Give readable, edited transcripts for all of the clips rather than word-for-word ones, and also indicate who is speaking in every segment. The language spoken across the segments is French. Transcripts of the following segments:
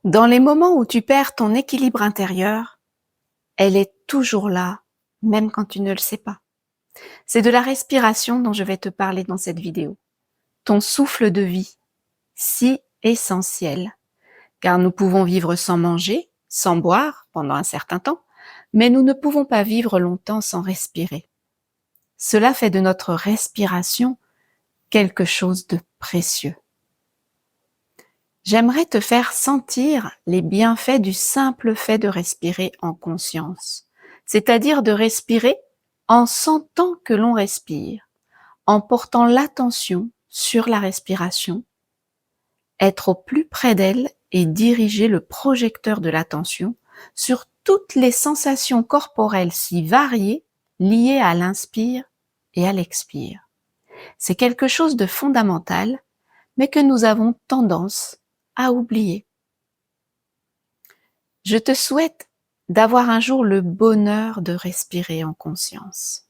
Speaker 1: Dans les moments où tu perds ton équilibre intérieur, elle est toujours là, même quand tu ne le sais pas. C'est de la respiration dont je vais te parler dans cette vidéo. Ton souffle de vie, si essentiel, car nous pouvons vivre sans manger, sans boire pendant un certain temps, mais nous ne pouvons pas vivre longtemps sans respirer. Cela fait de notre respiration quelque chose de précieux. J'aimerais te faire sentir les bienfaits du simple fait de respirer en conscience, c'est-à-dire de respirer en sentant que l'on respire, en portant l'attention sur la respiration, être au plus près d'elle et diriger le projecteur de l'attention sur toutes les sensations corporelles si variées liées à l'inspire et à l'expire. C'est quelque chose de fondamental, mais que nous avons tendance à oublier. Je te souhaite d'avoir un jour le bonheur de respirer en conscience.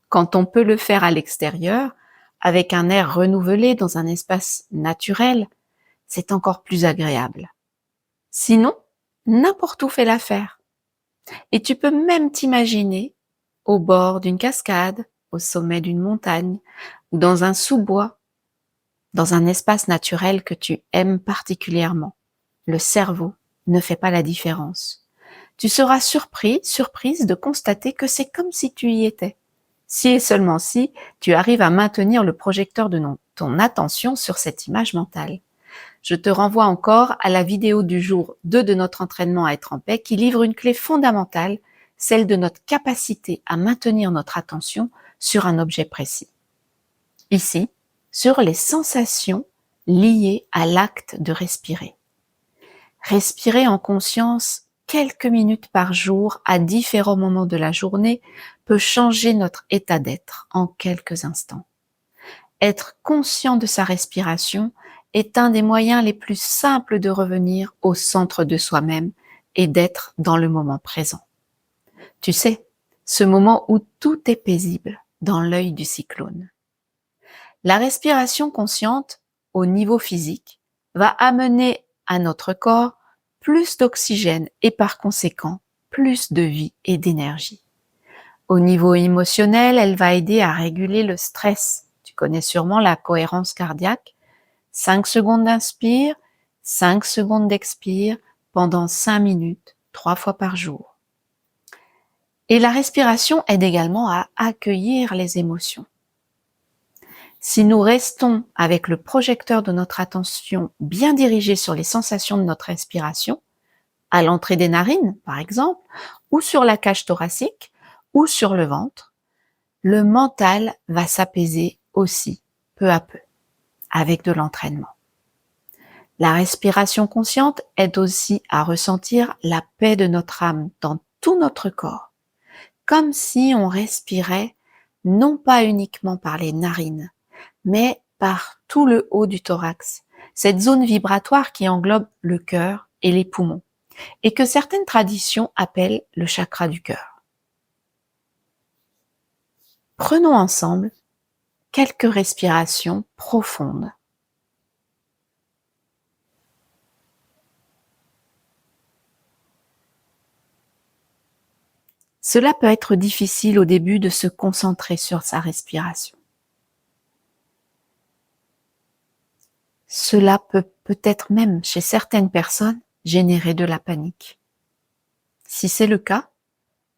Speaker 1: Quand on peut le faire à l'extérieur, avec un air renouvelé dans un espace naturel, c'est encore plus agréable. Sinon, n'importe où fait l'affaire. Et tu peux même t'imaginer au bord d'une cascade, au sommet d'une montagne ou dans un sous-bois, dans un espace naturel que tu aimes particulièrement. Le cerveau ne fait pas la différence. Tu seras surprise de constater que c'est comme si tu y étais. Si et seulement si tu arrives à maintenir le projecteur de ton attention sur cette image mentale. Je te renvoie encore à la vidéo du jour 2 de notre entraînement à être en paix qui livre une clé fondamentale, celle de notre capacité à maintenir notre attention sur un objet précis. Ici, sur les sensations liées à l'acte de respirer. Respirer en conscience quelques minutes par jour à différents moments de la journée peut changer notre état d'être en quelques instants. Être conscient de sa respiration est un des moyens les plus simples de revenir au centre de soi-même et d'être dans le moment présent. Tu sais, ce moment où tout est paisible dans l'œil du cyclone. La respiration consciente, au niveau physique, va amener à notre corps plus d'oxygène et par conséquent plus de vie et d'énergie. Au niveau émotionnel, elle va aider à réguler le stress. Tu connais sûrement la cohérence cardiaque. 5 secondes d'inspire, 5 secondes d'expire pendant 5 minutes, 3 fois par jour. Et la respiration aide également à accueillir les émotions. Si nous restons avec le projecteur de notre attention bien dirigé sur les sensations de notre respiration, à l'entrée des narines par exemple, ou sur la cage thoracique, ou sur le ventre, le mental va s'apaiser aussi, peu à peu, avec de l'entraînement. La respiration consciente aide aussi à ressentir la paix de notre âme dans tout notre corps, comme si on respirait non pas uniquement par les narines, mais par tout le haut du thorax, cette zone vibratoire qui englobe le cœur et les poumons, et que certaines traditions appellent le chakra du cœur. Prenons ensemble quelques respirations profondes. Cela peut être difficile au début de se concentrer sur sa respiration. Cela peut peut-être même, chez certaines personnes, générer de la panique. Si c'est le cas,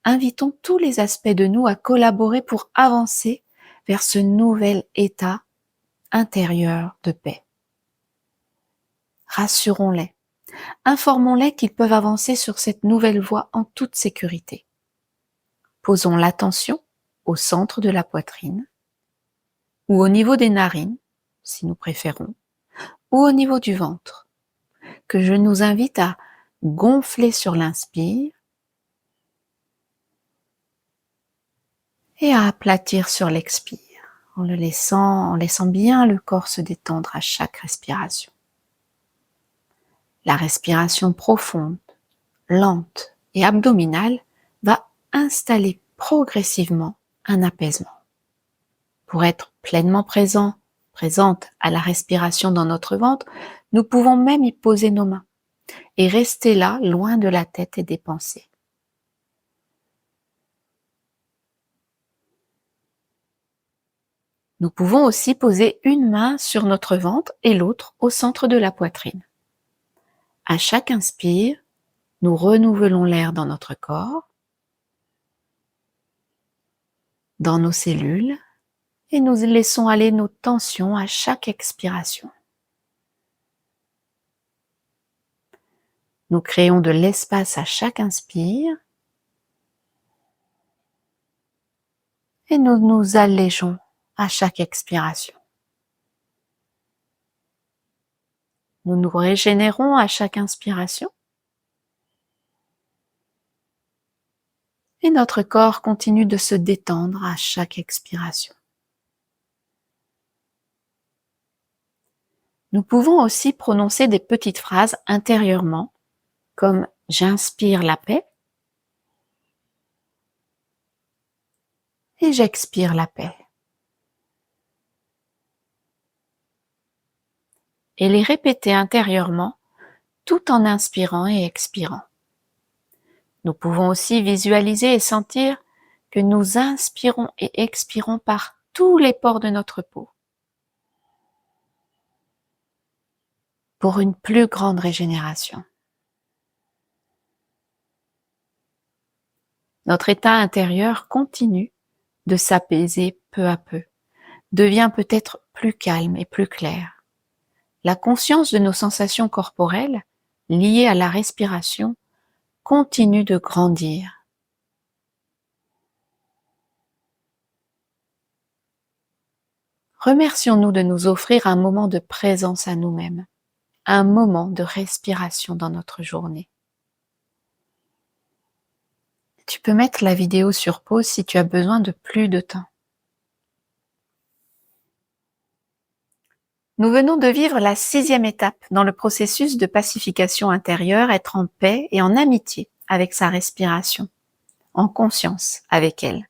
Speaker 1: invitons tous les aspects de nous à collaborer pour avancer vers ce nouvel état intérieur de paix. Rassurons-les, informons-les qu'ils peuvent avancer sur cette nouvelle voie en toute sécurité. Posons l'attention au centre de la poitrine, ou au niveau des narines, si nous préférons, ou au niveau du ventre, que je nous invite à gonfler sur l'inspire et à aplatir sur l'expire, en laissant bien le corps se détendre à chaque respiration. La respiration profonde, lente et abdominale va installer progressivement un apaisement. Pour être pleinement présente à la respiration dans notre ventre, nous pouvons même y poser nos mains et rester là, loin de la tête et des pensées. Nous pouvons aussi poser une main sur notre ventre et l'autre au centre de la poitrine. À chaque inspire, nous renouvelons l'air dans notre corps, dans nos cellules, et nous laissons aller nos tensions à chaque expiration. Nous créons de l'espace à chaque inspire et nous nous allégeons à chaque expiration. Nous nous régénérons à chaque inspiration et notre corps continue de se détendre à chaque expiration. Nous pouvons aussi prononcer des petites phrases intérieurement, comme « j'inspire la paix » et « j'expire la paix ». Et les répéter intérieurement tout en inspirant et expirant. Nous pouvons aussi visualiser et sentir que nous inspirons et expirons par tous les pores de notre peau pour une plus grande régénération. Notre état intérieur continue de s'apaiser peu à peu, devient peut-être plus calme et plus clair. La conscience de nos sensations corporelles, liées à la respiration, continue de grandir. Remercions-nous de nous offrir un moment de présence à nous-mêmes, un moment de respiration dans notre journée. Tu peux mettre la vidéo sur pause si tu as besoin de plus de temps. Nous venons de vivre la 6e étape dans le processus de pacification intérieure, être en paix et en amitié avec sa respiration, en conscience avec elle.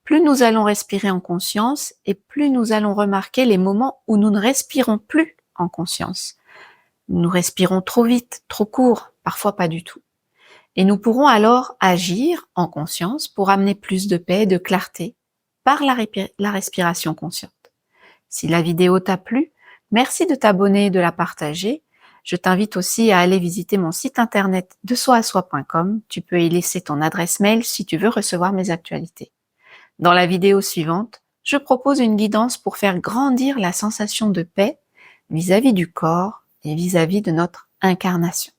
Speaker 1: Plus nous allons respirer en conscience et plus nous allons remarquer les moments où nous ne respirons plus en conscience. Nous respirons trop vite, trop court, parfois pas du tout. Et nous pourrons alors agir en conscience pour amener plus de paix et de clarté par la respiration consciente. Si la vidéo t'a plu, merci de t'abonner et de la partager. Je t'invite aussi à aller visiter mon site internet desoiasoi.com. Tu peux y laisser ton adresse mail si tu veux recevoir mes actualités. Dans la vidéo suivante, je propose une guidance pour faire grandir la sensation de paix vis-à-vis du corps et vis-à-vis de notre incarnation.